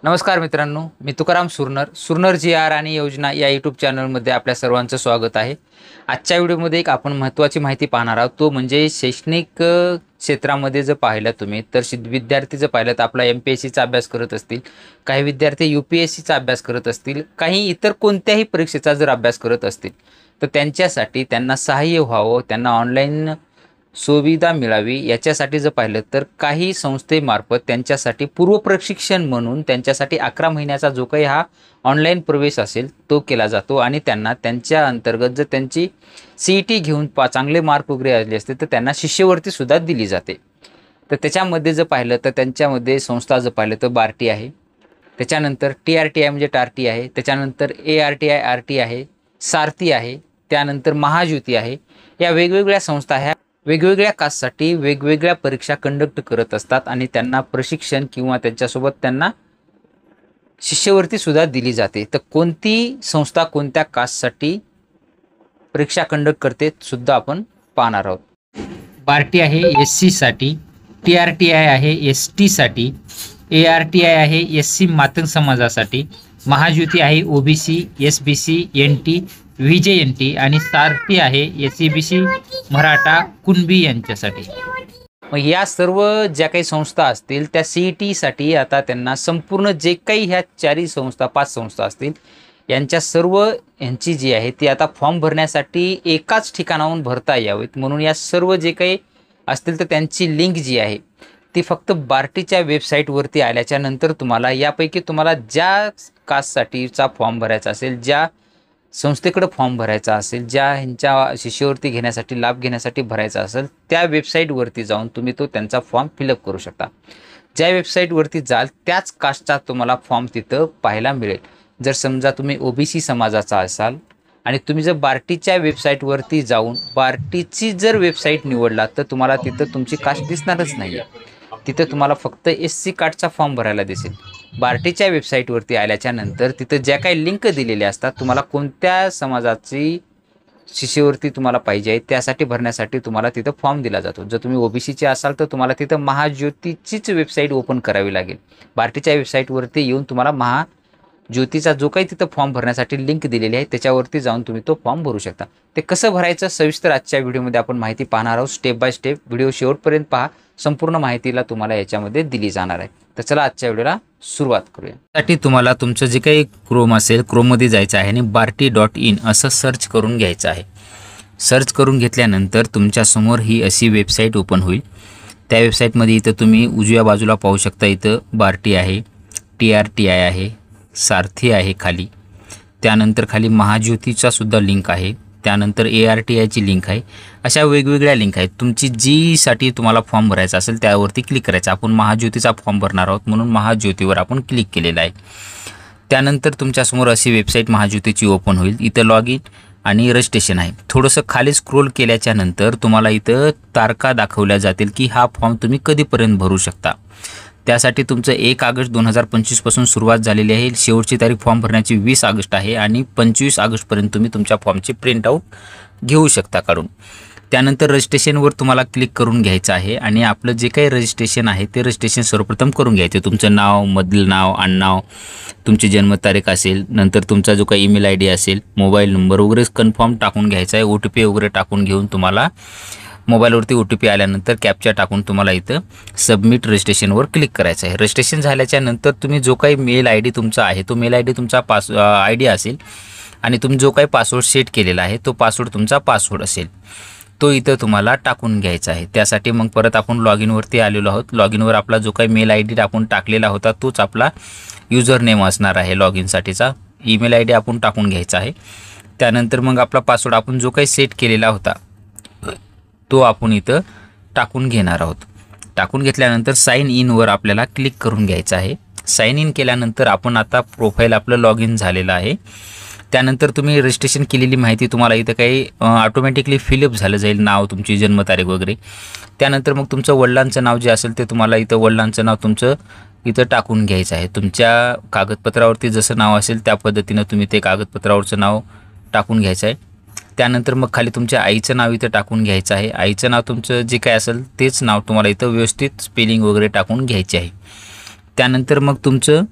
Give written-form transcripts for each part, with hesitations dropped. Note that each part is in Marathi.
नमस्कार मित्रांनो, मी तुकाराम सुरनर जी आर आणि योजना या यूट्यूब चॅनलमध्ये आपल्या सर्वांचं स्वागत आहे। आजच्या व्हिडिओमध्ये एक आपण महत्त्वाची माहिती पाहणार आहोत, तो म्हणजे शैक्षणिक क्षेत्रामध्ये जर पाहिलं तुम्ही तर विद्यार्थी जर पाहिलं तर आपला MPSCचा अभ्यास करत असतील, काही विद्यार्थी UPSCचा अभ्यास करत असतील, काही इतर कोणत्याही परीक्षेचा जर अभ्यास करत असतील तर त्यांच्यासाठी त्यांना सहाय्य व्हावं, त्यांना ऑनलाईन सुविधा मिळावी याच्यासाठी जर पाहिलं तर काही संस्थेमार्फत त्यांच्यासाठी पूर्व प्रशिक्षण म्हणून त्यांच्यासाठी 11 महिन्याचा जो काही हा ऑनलाईन प्रवेश असेल तो केला जातो आणि त्यांना त्यांच्या अंतर्गत जर त्यांची CET घेऊन चांगले मार्क वगैरे आले असते तर त्यांना शिष्यवृत्ती सुद्धा दिली जाते। तर त्याच्यामध्ये जर पाहिलं तर त्यांच्यामध्ये संस्था जर पाहिलं तर बार्टी आहे, त्याच्यानंतर TRTI म्हणजे टार्टी आहे, त्याच्यानंतर ARTI RT आहे, सारथी आहे, त्यानंतर महाज्योती आहे। या वेगवेगळ्या संस्था ह्या वेगवेगळ्या कास्टसाठी वेगवेगळ्या परीक्षा कंडक्ट करत असतात आणि त्यांना प्रशिक्षण किंवा त्यांच्यासोबत त्यांना शिष्यवृत्ती सुद्धा दिली जाते। तर कोणती संस्था कोणत्या कास्टसाठी परीक्षा कंडक्ट करते सुद्धा आपण पाहणार आहोत। बार्टी आहे SC साठी, TRTI आहे ST साठी, ARTI आहे SC मातंग समाजासाठी, महाज्योती आहे OBC SBC NT VJNT आणि सारथी आहे SEBC मराठा कुणबी यांच्यासाठी। मग या सर्व ज्या काही संस्था असतील त्या CET साठी आता त्यांना संपूर्ण जे काही ह्या 4 संस्था 5 संस्था असतील यांच्या सर्व यांची जी आहे ती आता फॉर्म भरण्यासाठी एकाच ठिकाणाहून भरता यावेत म्हणून या सर्व जे काही असतील तर त्यांची लिंक जी आहे ती फक्त बार्टीच्या वेबसाईटवरती आल्याच्या नंतर तुम्हाला यापैकी तुम्हाला ज्या कास्टसाठीचा फॉर्म भरायचा असेल, ज्या संस्थेकडे फॉर्म भरायचा असेल, ज्या ह्यांच्या शिष्यवृत्ती घेण्यासाठी लाभ घेण्यासाठी भरायचा असेल त्या वेबसाईटवरती जाऊन तुम्ही तो त्यांचा फॉर्म फिलअप करू शकता। ज्या वेबसाईटवरती जाल त्याच कास्टचा तुम्हाला फॉर्म तिथं पाहायला मिळेल। जर समजा तुम्ही OBC समाजाचा असाल आणि तुम्ही जर बार्टीच्या वेबसाईटवरती जाऊन बार्टीची जर वेबसाईट निवडला तर तुम्हाला तिथं तुमची कास्ट दिसणारच नाही आहे, तिथं तुम्हाला फक्त SC कार्डचा फॉर्म भरायला दिसेल। बार्टीच्या वेबसाईटवरती आल्याच्या नंतर तिथं ज्या काही लिंक दिलेल्या असतात तुम्हाला कोणत्या समाजाची शिष्यवृत्ती तुम्हाला पाहिजे आहे त्यासाठी भरण्यासाठी तुम्हाला तिथं फॉर्म दिला जातो। जर तुम्ही OBCचे असाल तर तुम्हाला तिथं महाज्योतीचीच वेबसाईट ओपन करावी लागेल। बार्टीच्या वेबसाईटवरती येऊन तुम्हाला महाज्योतीचा जो काही तिथं फॉर्म भरण्यासाठी लिंक दिलेली आहे त्याच्यावरती जाऊन तुम्ही तो फॉर्म भरू शकता। ते कसं भरायचं सविस्तर आजच्या व्हिडिओमध्ये आपण माहिती पाहणार आहोत। स्टेप बाय स्टेप व्हिडिओ शेवटपर्यंत पहा, संपूर्ण माहितीला तुम्हाला याच्यामध्ये दिली जाणार आहे। तर चला आजच्या व्हिडिओला सुरुवात करूया। त्यासाठी तुम्हाला तुमचं जे काही क्रोम असेल क्रोममध्ये जायचं आहे आणि barty.in असं सर्च करून घ्यायचं आहे। सर्च करून घेतल्यानंतर तुमच्यासमोर ही अशी वेबसाईट ओपन होईल। त्या वेबसाईटमध्ये इथं तुम्ही उजव्या बाजूला पाहू शकता, इथं बार्टी आहे, TRTI आहे, सारथी आहे खाली, त्यानंतर खाली महाज्योतीचा सुद्धा लिंक आहे, त्यानंतर ARTIची लिंक आहे। अशा वेगवेगळ्या लिंक आहेत। तुमची जी साठी तुम्हाला फॉर्म भरायचा असेल त्यावरती क्लिक करायचं। आपण महाज्योतीचा फॉर्म भरणार आहोत म्हणून महाज्योतीवर आपण क्लिक केलेलं आहे। त्यानंतर तुमच्यासमोर अशी वेबसाईट महाज्योतीची ओपन होईल। इथं लॉग इन आणि रजिस्ट्रेशन आहे। थोडंसं खाली स्क्रोल केल्याच्या नंतर तुम्हाला इथं तारखा दाखवल्या जातील की हा फॉर्म तुम्ही कधीपर्यंत भरू शकता। त्यासाठी तुमचं 1 ऑगस्ट 2025 पासून सुरुवात झालेली आहे। शेवटची तारीख फॉर्म भरण्याची 20 ऑगस्ट आहे आणि 25 ऑगस्टपर्यंत तुम्ही तुमच्या फॉर्मची प्रिंटआउट घेऊ शकता काढून। त्यानंतर रजिस्ट्रेशनवर तुम्हाला क्लिक करून घ्यायचं आहे आणि आपलं जे काही रजिस्ट्रेशन आहे ते रजिस्ट्रेशन सर्वप्रथम करून घ्यायचं। तुमचं नाव, मधलं नाव, आडनाव, तुमची जन्मतारीख असेल, नंतर तुमचा जो काही ईमेल ID असेल, मोबाईल नंबर वगैरे कन्फर्म टाकून घ्यायचा आहे। OTP वगैरे टाकून घेऊन तुम्हाला मोबाईलवरती OTP आल्यानंतर कॅप्चा टाकून तुम्हाला इथं सबमिट रजिस्ट्रेशनवर क्लिक करायचं आहे। रजिस्ट्रेशन झाल्याच्या नंतर तुम्ही जो काही मेल ID तुमचा आहे तो मेल ID तुमचा ID असेल आणि तुम्ही जो काही पासवर्ड सेट केलेला आहे तो पासवर्ड तुमचा पासवर्ड असेल तो इथं तुम्हाला टाकून घ्यायचा आहे। त्यासाठी मग परत आपण लॉग इनवरती आलेलो आहोत। लॉग इनवर आपला जो काही मेल ID आपण टाकलेला होता तोच आपला युजर नेम असणार आहे। लॉग इनसाठीचा ईमेल ID आपण टाकून घ्यायचा आहे। त्यानंतर मग आपला पासवर्ड आपण जो काही सेट केलेला होता तो आपण इथं टाकून घेणार आहोत। टाकून घेतल्यानंतर साइन इनवर आपल्याला क्लिक करून घ्यायचं आहे। साइन इन केल्यानंतर आपण आता प्रोफाईल आपलं लॉग इन झालेलं आहे। त्यानंतर तुम्ही रजिस्ट्रेशन केलेली माहिती तुम्हाला इथं काही ऑटोमॅटिकली फिलअप झालं जाईल, नाव, तुमची जन्मतारीख वगैरे। त्यानंतर मग तुमचं वडिलांचं नाव जे असेल ते तुम्हाला इथं वडिलांचं नाव तुमचं इथं टाकून घ्यायचं आहे। तुमच्या कागदपत्रावरती जसं नाव असेल त्या पद्धतीनं तुम्ही ते कागदपत्रावरचं नाव टाकून घ्यायचं आहे। त्यानंतर मग खाली तुमच्या आईचं नाव इथं टाकून घ्यायचं आहे। आईचं नाव तुमचं जे काय असेल तेच नाव तुम्हाला इथं व्यवस्थित स्पेलिंग वगैरे टाकून घ्यायचे आहे। त्यानंतर मग तुमचं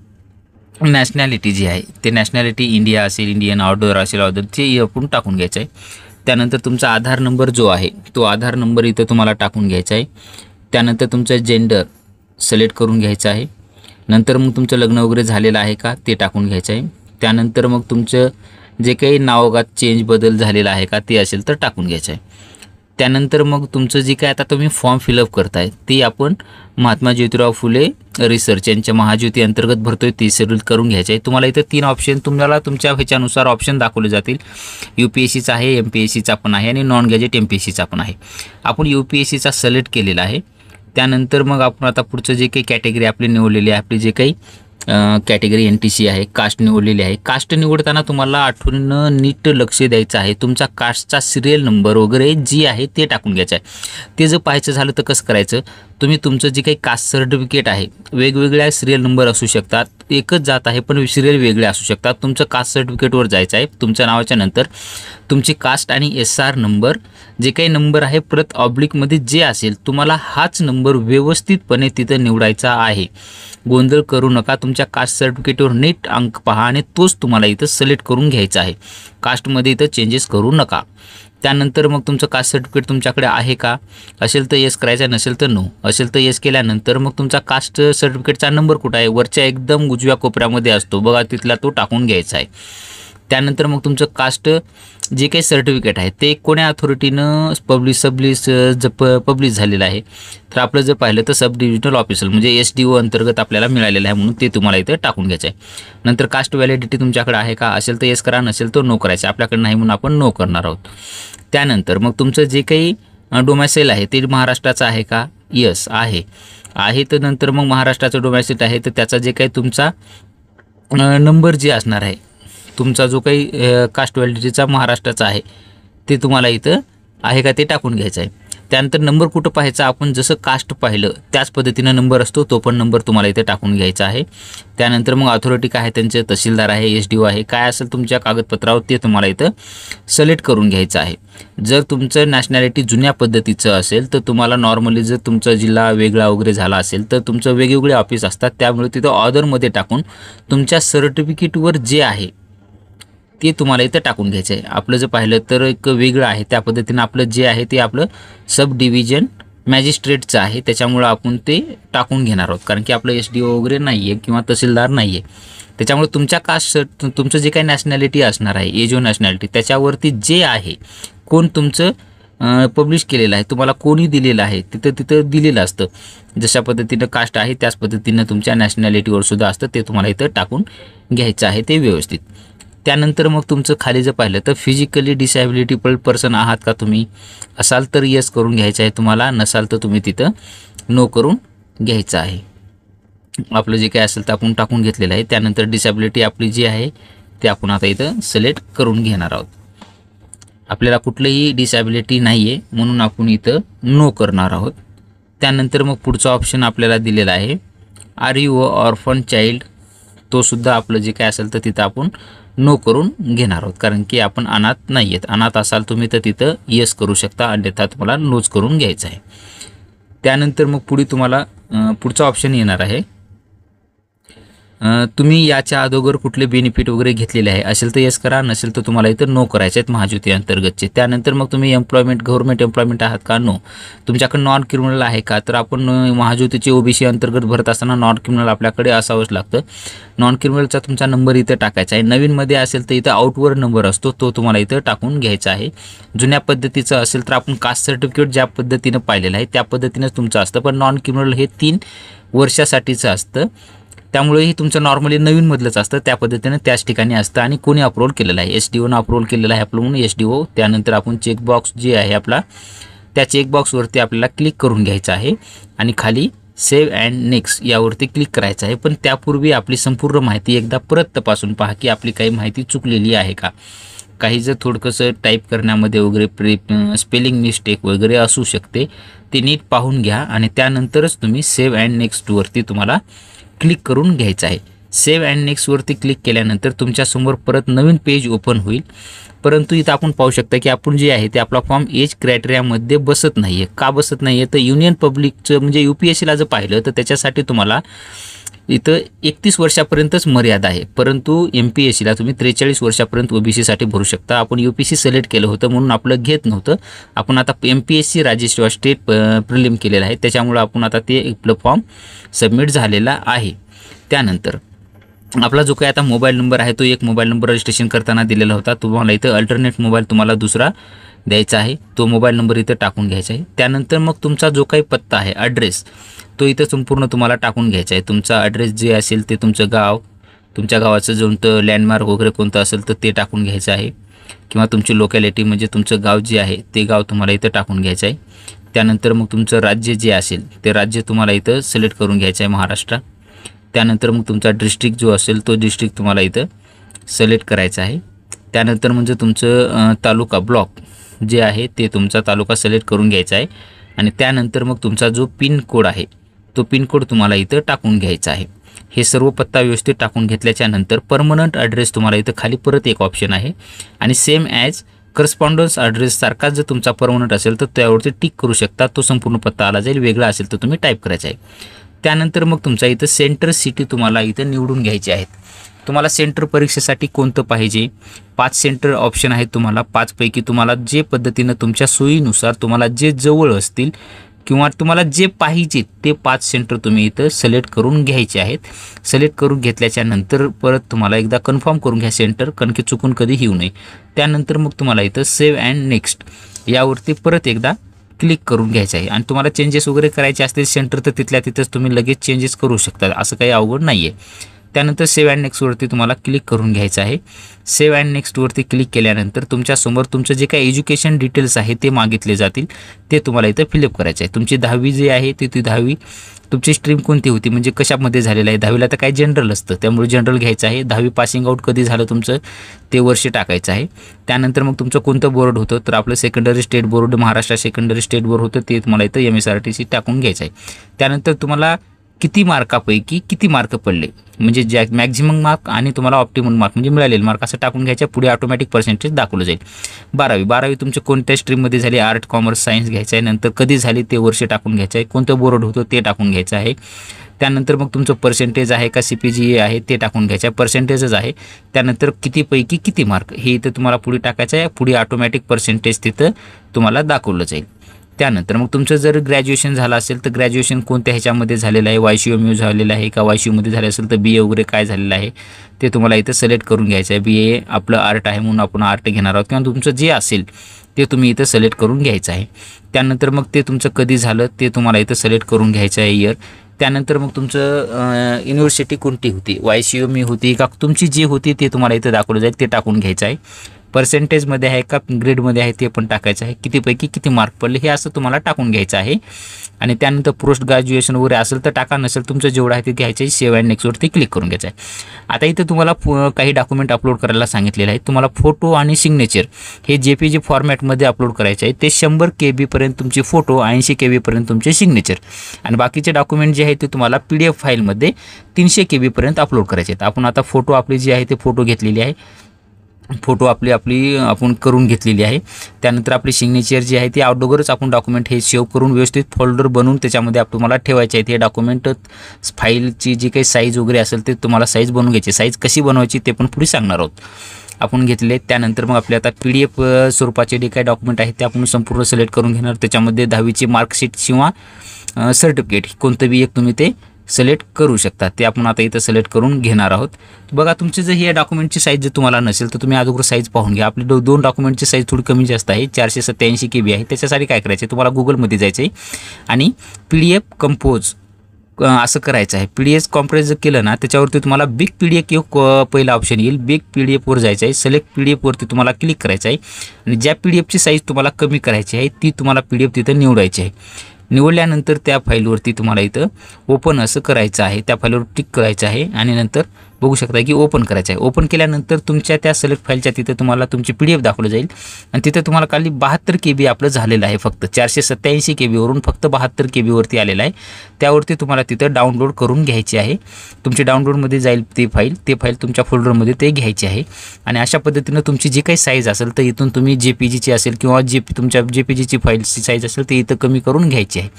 नॅशनॅलिटी जी आहे ते नॅशनॅलिटी इंडिया असेल, इंडियन, आउटडोअर असेल, आउटडोअर ते आपण टाकून घ्यायचं आहे. त्यानंतर तुमचा आधार नंबर जो आहे तो आधार नंबर इथं तुम्हाला टाकून घ्यायचा आहे. त्यानंतर तुमचं जेंडर सिलेक्ट करून घ्यायचं आहे. नंतर मग तुमचं लग्न वगैरे झालेलं आहे का ते टाकून घ्यायचं आहे. त्यानंतर मग तुमचं जे काही नावागात चेंज बदल झालेला आहे का ते असेल तर टाकून घ्यायचं आहे. त्यानंतर मग तुमचं जे काय आता तुम्ही फॉर्म फिलअप करताय ते आपण महात्मा ज्योतिराव फुले रिसर्च यांच्या महाज्योती अंतर्गत भरतोय ते शेड्यूल करून घ्यायचे आहे. तुम्हाला इथं 3 ऑप्शन तुम्हाला तुमच्या ह्याच्यानुसार ऑप्शन दाखवले जातील. UPSCचा आहे, MPSCचा पण आहे आणि नॉन गॅजेट MPSCचा पण आहे. आपण UPSCचा सिलेक्ट केलेला आहे. त्यानंतर मग आपण आता पुढचं जे काही कॅटेगरी आपली निवडलेली आहे, आपली जे काही कॅटेगरी NTC आहे, कास्ट निवडलेली आहे. कास्ट निवडताना तुम्हाला आठवण नीट लक्ष द्यायचं आहे. तुमचा कास्टचा सिरियल नंबर वगैरे जी आहे ते टाकून घ्यायचं आहे. ते जर पाहायचं झालं तर कसं करायचं, तुम्ही तुमचं जे काही कास्ट सर्टिफिकेट आहे वेगवेगळ्या सिरियल नंबर असू शकतात, एकच जात आहे पण सिरियल वेगळे असू शकतात. तुमचं कास्ट सर्टिफिकेटवर जायचं आहे. तुमच्या नावाच्या नंतर तुमची कास्ट आणि SR नंबर जे काही नंबर आहे परत ऑब्लिकमध्ये जे असेल तुम्हाला हाच नंबर व्यवस्थितपणे तिथं निवडायचा आहे. गोंधळ करू नका. तुमच्या कास्ट सर्टिफिकेटवर नीट अंक पहा आणि तोच तुम्हाला इथं सिलेक्ट करून घ्यायचा आहे. कास्टमध्ये इथं चेंजेस करू नका. त्यानंतर मग तुमचं कास्ट सर्टिफिकेट तुमच्याकडे आहे का, असेल तर येस करायचं, नसेल तर नो. असेल तर येस केल्यानंतर मग तुमचा कास्ट सर्टिफिकेटचा नंबर कुठं आहे, वरच्या एकदम उजव्या कोपऱ्यामध्ये असतो बघा, तिथला तो टाकून घ्यायचा आहे. त्यानंतर मग तुमचं कास्ट जे काही सर्टिफिकेट आहे ते कोण्या अथॉरिटीनं पब्लिश झालेलं आहे, तर आपलं जर पाहिलं तर सब डिव्हिजनल ऑफिसर म्हणजे SDO अंतर्गत आपल्याला मिळालेलं आहे, म्हणून ते तुम्हाला इथं टाकून घ्यायचं आहे. नंतर कास्ट व्हॅलिडिटी तुमच्याकडे आहे का, असेल तर येस करा, नसेल तर नो करायचं. आपल्याकडे नाही म्हणून आपण नो करणार आहोत. त्यानंतर मग तुमचं जे काही डोमॅसाईल आहे ते महाराष्ट्राचं आहे का, यस आहे. तर नंतर मग महाराष्ट्राचं डोमॅसाईल आहे तर त्याचा जे काही तुमचा नंबर जे असणार आहे, तुमचा जो काही कास्ट व्हॅलिडिटीचा महाराष्ट्राचा आहे ते तुम्हाला इथं आहे का ते टाकून घ्यायचं आहे. त्यानंतर नंबर कुठं पाहायचा, आपण जसं कास्ट पाहिलं त्याच पद्धतीनं नंबर असतो, तो पण नंबर तुम्हाला इथे टाकून घ्यायचा आहे. त्यानंतर मग अथॉरिटी काय आहे, त्यांचे तहसीलदार आहे, SDO आहे, काय असेल तुमच्या कागदपत्रावर ते तुम्हाला इथं सिलेक्ट करून घ्यायचं आहे. जर तुमचं नॅशनॅलिटी जुन्या पद्धतीचं असेल तर तुम्हाला नॉर्मली जर तुमचा जिल्हा वेगळा वगैरे झाला असेल तर तुमचं वेगवेगळे ऑफिस असतात, त्यामुळे तिथं ऑर्डरमध्ये टाकून तुमच्या सर्टिफिकेटवर जे आहे ते तुम्हाला इथं टाकून घ्यायचं आहे. आपलं जर पाहिलं तर एक वेगळं आहे, त्या पद्धतीनं आपलं जे आहे ते आपलं सब डिव्हिजन मॅजिस्ट्रेटचं आहे, त्याच्यामुळं आपण ते टाकून घेणार आहोत. कारण की आपलं SDO वगैरे नाही आहे किंवा तहसीलदार नाही आहे. त्याच्यामुळे तुमच्या कास्ट तुमचं जे काही नॅशनॅलिटी असणार आहे, एजो नॅशनॅलिटी, त्याच्यावरती जे आहे कोण तुमचं पब्लिश केलेलं आहे, तुम्हाला कोणी दिलेलं आहे तिथं दिलेलं असतं. जशा पद्धतीनं कास्ट आहे त्याच पद्धतीनं तुमच्या नॅशनॅलिटीवर सुद्धा असतं, ते तुम्हाला इथं टाकून घ्यायचं आहे ते व्यवस्थित. त्यानंतर मग तुमचं खाली जर पाहिलं तर फिजिकली डिसॅबिलिटी पर्सन आहात का तुम्ही, असाल तर येस करून घ्यायचं आहे तुम्हाला, नसाल तर तुम्ही तिथं नो करून घ्यायचं आहे. आपलं जे काही असेल तर आपण टाकून घेतलेलं आहे. त्यानंतर डिसॅबिलिटी आपली जी आहे ते आपण आता इथं सिलेक्ट करून घेणार आहोत. आपल्याला कुठलीही डिसॅबिलिटी नाही आहे म्हणून आपण इथं नो करणार आहोत. त्यानंतर मग पुढचा ऑप्शन आपल्याला दिलेला आहे आर यू ऑर्फन चाइल्ड, तो सुद्धा आपलं जे काय असेल तर तिथं आपण नो करून घेणार आहोत, कारण की आपण अनाथ नाही आहेत. अनाथ असाल तुम्ही तर तिथं येस करू शकता, अन्यथा तुम्हाला नोच करून घ्यायचं आहे. त्यानंतर मग पुढे तुम्हाला पुढचा ऑप्शन येणार आहे, तुम्ही याच्या अगोदर कुठले बेनिफिट वगैरे घेतलेले आहे, असेल तर येस करा, नसेल तर तुम्हाला इथं नो करायचे आहेत महाज्योती अंतर्गतचे. त्यानंतर मग तुम्ही गव्हर्नमेंट एम्प्लॉयमेंट आहात का, नो. तुमच्याकडे नॉन क्रिमिनल आहे का, तर आपण महाज्योतीचे OBC अंतर्गत भरत असताना नॉन क्रिमिनल आपल्याकडे असावंच लागतं. नॉन क्रिमिनलचा तुमचा नंबर इथं टाकायचा आहे. नवीनमध्ये असेल तर इथं आउटवर्ड नंबर असतो, तो तुम्हाला इथं टाकून घ्यायचा आहे. जुन्या पद्धतीचं असेल तर आपण कास्ट सर्टिफिकेट ज्या पद्धतीनं पाहिलेलं आहे त्या पद्धतीनंच तुमचं असतं, पण नॉन क्रिमिनल हे 3 वर्षासाठीचं असतं, त्यामुळे ही तुमचं नॉर्मली नवीनमधलंच असतं, त्या पद्धतीनं त्याच ठिकाणी असतं. आणि कोणी अप्रूव्ह केलेलं आहे, SDOनं अप्रूव्ह केलेलं आहे आपलं म्हणून SDO. त्यानंतर आपण चेकबॉक्स जे आहे आपला, त्या चेकबॉक्सवरती आपल्याला क्लिक करून घ्यायचं आहे आणि खाली सेव्ह अँड नेक्स्ट यावरती क्लिक करायचं आहे. पण त्यापूर्वी आपली संपूर्ण माहिती एकदा परत तपासून पहा की आपली काही माहिती चुकलेली आहे का. काही जर थोडकंसं टाईप करण्यामध्ये वगैरे स्पेलिंग मिस्टेक वगैरे असू शकते, ते नीट पाहून घ्या आणि त्यानंतरच तुम्ही सेव्ह अँड नेक्स्टवरती तुम्हाला क्लिक करून घ्यायचं आहे. सेव्ह अँड नेक्स्टवरती क्लिक केल्यानंतर तुमच्यासमोर परत नवीन पेज ओपन होईल. परंतु इथं आपण पाहू शकता की आपण जे आहे ते आपला फॉर्म एज क्रायटेरियामध्ये बसत नाही आहे. का बसत नाही आहे तर युनियन पब्लिकचं म्हणजे UPSCला जर पाहिलं तर त्याच्यासाठी तुम्हाला इथं 31 वर्षापर्यंतच मर्यादा आहे, परंतु MPSCला तुम्ही 43 वर्षापर्यंत OBCसाठी भरू शकता. आपण UPC सिलेक्ट केलं होतं म्हणून आपलं घेत नव्हतं. आपण आता MPSC राज्य स्टेट प्रिलिम केलेलं आहे, त्याच्यामुळे आपण आता ते आपलं फॉर्म सबमिट झालेला आहे. त्यानंतर आपला जो काही आता मोबाईल नंबर आहे तो एक मोबाईल नंबर रजिस्ट्रेशन करताना दिलेला होता. तुम्हाला इथं अल्टरनेट मोबाईल तुम्हाला दुसरा द्यायचा आहे, तो मोबाईल नंबर इथं टाकून घ्यायचा आहे. त्यानंतर मग तुमचा जो काही पत्ता आहे, ॲड्रेस, तो इथं संपूर्ण तुम्हाला टाकून घ्यायचा आहे. तुमचा ॲड्रेस जे असेल ते तुमचं गाव, तुमच्या गावाचं कोणतं लँडमार्क वगैरे कोणतं असेल तर ते टाकून घ्यायचं आहे, किंवा तुमची लोकॅलिटी म्हणजे तुमचं गाव जे आहे ते गाव तुम्हाला इथं टाकून घ्यायचं आहे. त्यानंतर मग तुमचं राज्य जे असेल ते राज्य तुम्हाला इथं सिलेक्ट करून घ्यायचं आहे, महाराष्ट्र. त्यानंतर मग तुमचा डिस्ट्रिक्ट जो असेल तो डिस्ट्रिक्ट तुम्हाला इथं सिलेक्ट करायचा आहे. त्यानंतर म्हणजे तुमचं तालुका, ब्लॉक जे आहे ते तुमचा तालुका सिलेक्ट करून घ्यायचा आहे. आणि त्यानंतर मग तुमचा जो पिन कोड आहे तो पिन कोड तुम्हाला इथं टाकून घ्यायचा आहे. हे सर्व पत्ता व्यवस्थित टाकून घेतल्याच्या नंतर परमनंट ॲड्रेस तुम्हाला इथं खाली परत एक ऑप्शन आहे, आणि सेम ॲज करस्पॉन्डन्स ॲड्रेस सारखाच जर तुमचा परमनंट असेल तर त्यावरती टिक करू शकता. तो संपूर्ण पत्ता आला जाईल, वेगळा असेल तर तुम्ही टाईप करायचा आहे. त्यानंतर मग तुमचा इथं सेंटर सिटी तुम्हाला इथं निवडून घ्यायचे आहेत. तुम्हाला सेंटर परीक्षेसाठी कोणतं पाहिजे, 5 सेंटर ऑप्शन आहेत तुम्हाला. 5 पैकी तुम्हाला जे पद्धतीनं तुमच्या सोयीनुसार तुम्हाला जे जवळ असतील किंवा तुम्हाला जे पाहिजे ते 5 सेंटर तुम्ही इथं सिलेक्ट करून घ्यायचे आहेत. सिलेक्ट करून घेतल्याच्या नंतर परत तुम्हाला एकदा कन्फर्म करून घ्या सेंटर, कारण की चुकून कधी येऊ नये. त्यानंतर मग तुम्हाला इथं सेव्ह अँड नेक्स्ट यावरती परत एकदा क्लिक करून घ्यायचं आहे. आणि तुम्हाला चेंजेस वगैरे करायचे असतील सेंटर तर तिथल्या तिथंच तुम्ही लगेच चेंजेस करू शकता, असं काही अवघड नाही आहे. त्यानंतर सेव्ह अँड नेक्स्टवरती तुम्हाला क्लिक करून घ्यायचं आहे. सेव्ह अँड नेक्स्टवरती क्लिक केल्यानंतर तुमच्यासमोर तुमचं जे काही एज्युकेशन डिटेल्स आहे ते मागितले जातील, ते तुम्हाला इथं फिलअप करायचं आहे. तुमची 10वी जी आहे ती 10वी, तुमची स्ट्रीम कोणती होती म्हणजे कशामध्ये झालेलं आहे. 10वीला तर काय जनरल असतं, त्यामुळे जनरल घ्यायचं आहे. 10वी पासिंग आउट कधी झालं तुमचं ते वर्ष टाकायचं आहे. त्यानंतर मग तुमचं कोणतं बोर्ड होतं, तर आपलं secondary state board, Maharashtra secondary state board होतं, ते तुम्हाला इथं MSRTC टाकून घ्यायचं आहे. त्यानंतर तुम्हाला किती मार्कापैकी किती मार्क पडले म्हणजे ज्या मॅक्झिमम मार्क आणि तुम्हाला ऑप्टिमम मार्क म्हणजे मिळालेले मार्क असं टाकून घ्यायचं. पुढे ऑटोमॅटिक पर्सेंटेज दाखवलं जाईल. 12वी तुमच्या कोणत्या स्ट्रीममध्ये झाली, आर्ट, कॉमर्स, सायन्स घ्यायचं आहे. नंतर कधी झाली ते वर्ष टाकून घ्यायचं आहे. कोणतं बोर्ड होतं ते टाकून घ्यायचं आहे. त्यानंतर मग तुमचं पर्सेंटेज आहे का CPGA आहे ते टाकून घ्यायचं आहे. पर्सेंटेजच आहे. त्यानंतर कितीपैकी किती मार्क हे इथं तुम्हाला पुढे टाकायचं आहे. पुढे ऑटोमॅटिक पर्सेंटेज तिथं तुम्हाला दाखवलं जाईल. त्यानंतर मग तुमचं जर ग्रॅज्युएशन झालं असेल तर ग्रॅज्युएशन कोणत्या ह्याच्यामध्ये झालेलं आहे, YCMU झालेलं आहे का, YCUमध्ये झालं असेल तर BA वगैरे काय झालेलं आहे ते तुम्हाला इथं सिलेक्ट करून घ्यायचं आहे. BA आपलं आर्ट आहे म्हणून आपण आर्ट घेणार आहोत, किंवा तुमचं जे असेल ते तुम्ही इथं सिलेक्ट करून घ्यायचं आहे. त्यानंतर मग ते तुमचं कधी झालं ते तुम्हाला इथं सिलेक्ट करून घ्यायचं आहे, इयर. त्यानंतर मग तुमचं युनिव्हर्सिटी कोणती होती, YCMU होती का, तुमची जी होती ते तुम्हाला इथं दाखवलं जाईल, ते टाकून घ्यायचं आहे. पर्सेंटेजमध्ये आहे का ग्रेडमध्ये आहे ते पण टाकायचं आहे. कितीपैकी किती मार्क पडले हे असं तुम्हाला टाकून घ्यायचं आहे. आणि त्यानंतर पोस्ट ग्रॅज्युएशन वगैरे असेल तर टाका, नसेल तुमचं जेवढं आहे ते घ्यायचं आहे. सेव्ह अँड नेक्स्टवरती क्लिक करून घ्यायचं आहे. आता इथं तुम्हाला काही डॉक्युमेंट अपलोड करायला सांगितलेलं आहे. तुम्हाला फोटो आणि सिग्नेचर हे JPG फॉर्मॅटमध्ये अपलोड करायचे आहे. ते 100 KB पर्यंत तुमचे फोटो, 80 KB पर्यंत तुमचे सिग्नेचर, आणि बाकीचे डॉक्युमेंट जे आहे ते तुम्हाला PDF फाईलमध्ये 300 KB पर्यंत अपलोड करायचे आहेत. आपण आता फोटो आपली जी आहे ते फोटो घेतलेली आहे, फोटो आपली आपण करून घेतलेली आहे. त्यानंतर आपली सिग्नेचर जी आहे ती अगोदरच आपण डॉक्युमेंट हे सेव्ह करून व्यवस्थित फोल्डर बनवून त्याच्यामध्ये तुम्हाला ठेवायचे आहेत. हे डॉक्युमेंट फाईलची जी काही साईज वगैरे असेल ते तुम्हाला साईज बनवून घ्यायची. साईज कशी बनवायची ते पण पुढे सांगणार आहोत आपण घेतले. त्यानंतर मग आपले आता PDF स्वरूपाचे जे काही डॉक्युमेंट आहेत ते आपण संपूर्ण सिलेक्ट करून घेणार. त्याच्यामध्ये 10वीची मार्कशीट किंवा सर्टिफिकेट कोणतं बी एक तुम्ही ते सिलेक्ट करू शकता. ते आपण आता इथं सिलेक्ट करून घेणार आहोत. बघा तुमचे जर हे डॉक्युमेंटची साईज जर तुम्हाला नसेल तर तुम्ही अगोदर साईज पाहून घ्या. आपली दोन डॉक्युमेंटची साईज थोडी कमी जास्त आहे, 487 KB आहे. त्याच्यासाठी काय करायचं आहे, तुम्हाला गुगलमध्ये जायचं आहे आणि PDF कंपोज असं करायचं आहे. PDF कॉम्प्रेस जर केलं ना त्याच्यावरती तुम्हाला बिग PDF एक पहिला ऑप्शन येईल. बिग PDFवर जायचं आहे. सिलेक्ट PDFवरती तुम्हाला क्लिक करायचं आहे आणि ज्या PDFची साईज तुम्हाला कमी करायची आहे ती तुम्हाला PDF तिथं निवडायची आहे. निवडल्यानंतर त्या फाईलवरती तुम्हाला इथं ओपन असं करायचं आहे. त्या फाईलवर टिक करायचं आहे आणि नंतर बघू शकता की ओपन करायचं आहे. ओपन केल्यानंतर तुमच्या त्या सिलेक्ट फाईलच्या तिथे तुम्हाला तुमची PDF दाखवलं जाईल आणि तिथे तुम्हाला खाली 72 KB आपलं झालेलं आहे. फक्त 487 KB वरून फक्त 72 KB वरती आलेलं आहे. त्यावरती तुम्हाला तिथं डाउनलोड करून घ्यायची आहे. तुमची डाउनलोडमध्ये जाईल ते फाईल तुमच्या फोल्डरमध्ये ते घ्यायची आहे. आणि अशा पद्धतीनं तुमची जी काही साईज असेल तर इथून तुम्ही JPGची असेल किंवा तुमच्या JPGची फाईलची साईज असेल तर इथं कमी करून घ्यायची आहे.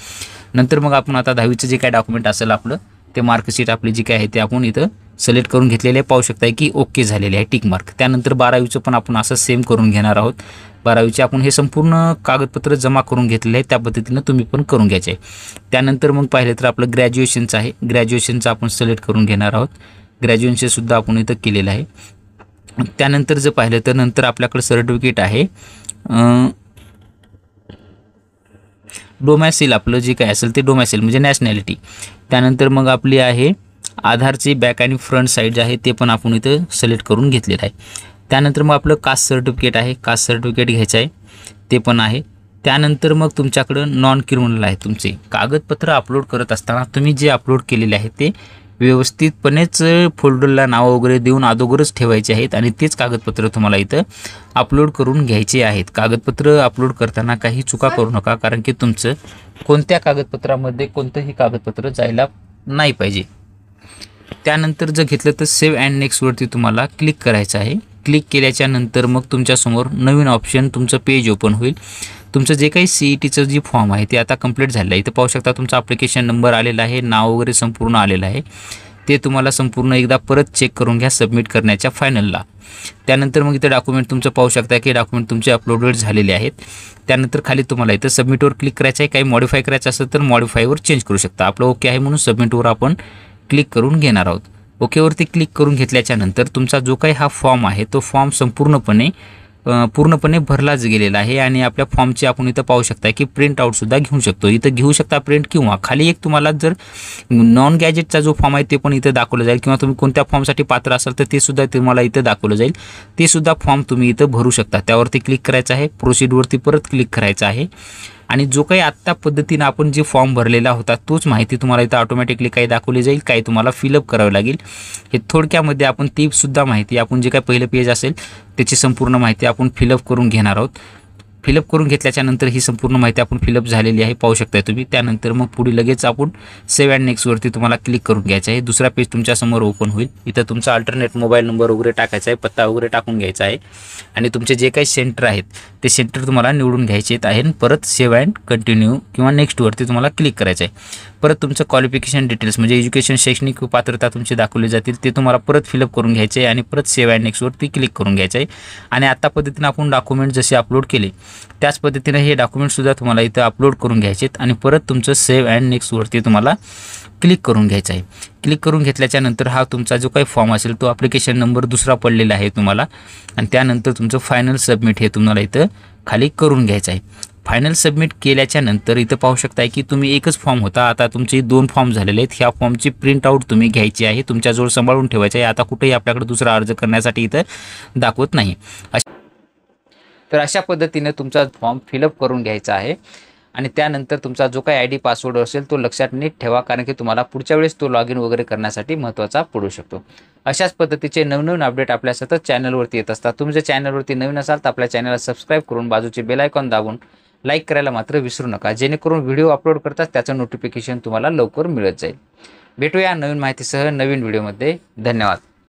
नंतर मग आपण आता 10वीचं जे काही डॉक्युमेंट असेल आपलं ते मार्कशीट आपली जी काय आहे ते आपण इथं सिलेक्ट करून घेतलेले पाहू शकताय की ओके झालेले आहे टिक मार्क. त्यानंतर 12वीचं पण आपण असं सेम करून घेणार आहोत. 12वीचे आपण हे संपूर्ण कागदपत्र जमा करून घेतलेले आहे, त्या पद्धतीनं तुम्ही पण करून घ्यायचे आहे. त्यानंतर मग पाहिलं तर आपलं ग्रॅज्युएशनचं आहे, ग्रॅज्युएशनचं आपण सिलेक्ट करून घेणार आहोत. ग्रॅज्युएशनसुद्धा आपण इथं केलेलं आहे. त्यानंतर जर पाहिलं तर नंतर आपल्याकडे सर्टिफिकेट आहे डोमॅसिल, आपलं जे काय असेल ते डोमॅसिल म्हणजे नॅशनॅलिटी. त्यानंतर मग आपली आहे आधारची बॅक आणि फ्रंट साईड जे आहे ते पण आपण इथं सिलेक्ट करून घेतलेलं आहे. त्यानंतर मग आपलं कास्ट सर्टिफिकेट आहे, कास्ट सर्टिफिकेट घ्यायचं आहे ते पण आहे. त्यानंतर मग तुमच्याकडं नॉन क्रिमिनल आहे. तुमचे कागदपत्र अपलोड करत असताना तुम्ही जे अपलोड केलेले आहे ते व्यवस्थितपणेच फोल्डरला नाव वगैरे देऊन अगोदरच ठेवायचे आहेत आणि तेच कागदपत्र तुम्हाला इथं अपलोड करून घ्यायचे आहेत. कागदपत्र अपलोड करताना काही चुका करू नका, कारण की तुमचं कोणत्या कागदपत्रामध्ये कोणतंही कागदपत्र जायला नाही पाहिजे. त्यानंतर जर घेतलं तर सेव्ह अँड नेक्स्टवरती तुम्हाला क्लिक करायचं आहे. क्लिक केल्याच्या नंतर मग तुमच्यासमोर नवीन ऑप्शन तुमचं पेज ओपन होईल. तुमचं जे काही CETचं जी फॉर्म आहे ते आता कंप्लीट झालं आहे. इथं पाहू शकता तुमचा ॲप्लिकेशन नंबर आलेला आहे, नाव वगैरे संपूर्ण आलेलं आहे. ते तुम्हाला संपूर्ण एकदा परत चेक करून घ्या सबमिट करण्याच्या फायनलला. त्यानंतर मग इथं डॉक्युमेंट तुमचं पाहू शकता की डॉक्युमेंट तुमचे अपलोडेड झालेले आहेत. त्यानंतर खाली तुम्हाला इथं सबमिटवर क्लिक करायचं आहे. काही मॉडिफाय करायचं असेल तर मॉडिफायवर चेंज करू शकता. आपलं ओके आहे म्हणून सबमिटवर आपण क्लिक करून घेणार आहोत. ओकेवरती क्लिक करून घेतल्याच्या नंतर तुमचा जो काही हा फॉर्म आहे तो फॉर्म पूर्णपणे भरलाच गेलेला आहे आणि आपल्या फॉर्मची आपण इथं पाहू शकता की प्रिंट आउटसुद्धा घेऊ शकतो. इथं घेऊ शकता प्रिंट, किंवा खाली एक तुम्हाला जर नॉन गॅजेटचा जो फॉर्म आहे ते पण इथं दाखवलं जाईल, किंवा तुम्ही कोणत्या फॉर्मसाठी पात्र असाल तर ते सुद्धा तुम्हाला इथं दाखवलं जाईल. ते सुद्धा फॉर्म तुम्ही इथं भरू शकता. त्यावरती क्लिक करायचं आहे, प्रोसीडवरती परत क्लिक करायचं आहे आणि जो काही आत्ता पद्धतीनं आपण जे फॉर्म भरलेला होता तोच माहिती तुम्हाला इथं ऑटोमॅटिकली काही दाखवली जाईल, काही तुम्हाला फिलअप करावं लागेल. हे थोडक्यामध्ये आपण ती सुद्धा माहिती, आपण जे काही पहिलं पेज असेल त्याची संपूर्ण माहिती आपण फिलअप करून घेणार आहोत. फिलअप करून घेतल्याच्या नंतर ही संपूर्ण माहिती आपण फिलअप झालेली आहे पाहू शकताय तुम्ही. त्यानंतर मग पुढे लगेच आपण सेव्ह अँड नेक्स्टवरती तुम्हाला क्लिक करून घ्यायचं आहे. दुसरा पेज तुमच्यासमोर ओपन होईल. इथं तुमचा अल्टरनेट मोबाईल नंबर वगैरे टाकायचा आहे, पत्ता वगैरे टाकून घ्यायचा आहे आणि तुमचे जे काही सेंटर आहेत ते सेंटर तुम्हाला निवडून घ्यायचे आहे. परत सेव्ह अँड कंटिन्यू किंवा नेक्स्टवरती तुम्हाला क्लिक करायचं आहे. परत तुमचं क्वालिफिकेशन डिटेल्स म्हणजे एज्युकेशन, शैक्षणिक पात्रता तुमची दाखवली जातील ते तुम्हाला परत फिलअप करून घ्यायचे आहे आणि परत सेव्ह अँड नेक्स्टवरती क्लिक करून घ्यायचं आहे. आणि आता पद्धतीनं आपण डॉक्युमेंट जसे अपलोड केले त्याच पद्धतीने हे डॉक्युमेंटसुद्धा तुम्हाला इथं अपलोड करून घ्यायचे आहेत आणि परत तुमचं सेव्ह अँड नेक्स्टवरती तुम्हाला क्लिक करून घ्यायचं आहे. क्लिक करून घेतल्याच्या नंतर हा तुमचा जो काही फॉर्म असेल तो ॲप्लिकेशन नंबर दुसरा पडलेला आहे तुम्हाला, आणि त्यानंतर तुमचं फायनल सबमिट हे तुम्हाला इथं खाली करून घ्यायचं आहे. फायनल सबमिट केल्याच्या नंतर इथं पाहू शकताय की तुम्ही एकच फॉर्म होता, आता तुमचे 2 फॉर्म झालेले आहेत. ह्या फॉर्मची प्रिंट आऊट तुम्ही घ्यायची आहे, तुमच्याजवळ सांभाळून ठेवायची आहे. आता कुठेही आपल्याकडे दुसरा अर्ज करण्यासाठी इथं दाखवत नाही. तर अशा पद्धतीने तुमचा फॉर्म फिलअप करून घ्यायचा आहे आणि त्यानंतर तुमचा जो काही ID पासवर्ड असेल तो लक्षात नीट ठेवा, कारण की तुम्हाला पुढच्या वेळेस तो लॉग इन वगैरे करण्यासाठी महत्त्वाचा पडू शकतो. अशाच पद्धतीचे नवनवीन अपडेट आपल्या सतत चॅनलवरती येत असतात. तुम्ही जर चॅनलवरती नवीन असाल तर आपल्या चॅनलला सबस्क्राईब करून बाजूचे बेल आयकॉन दाबून लाईक करायला मात्र विसरू नका, जेणेकरून व्हिडिओ अपलोड करताच त्याचं नोटिफिकेशन तुम्हाला लवकर मिळत जाईल. भेटूया नवीन माहितीसह नवीन व्हिडिओमध्ये. धन्यवाद.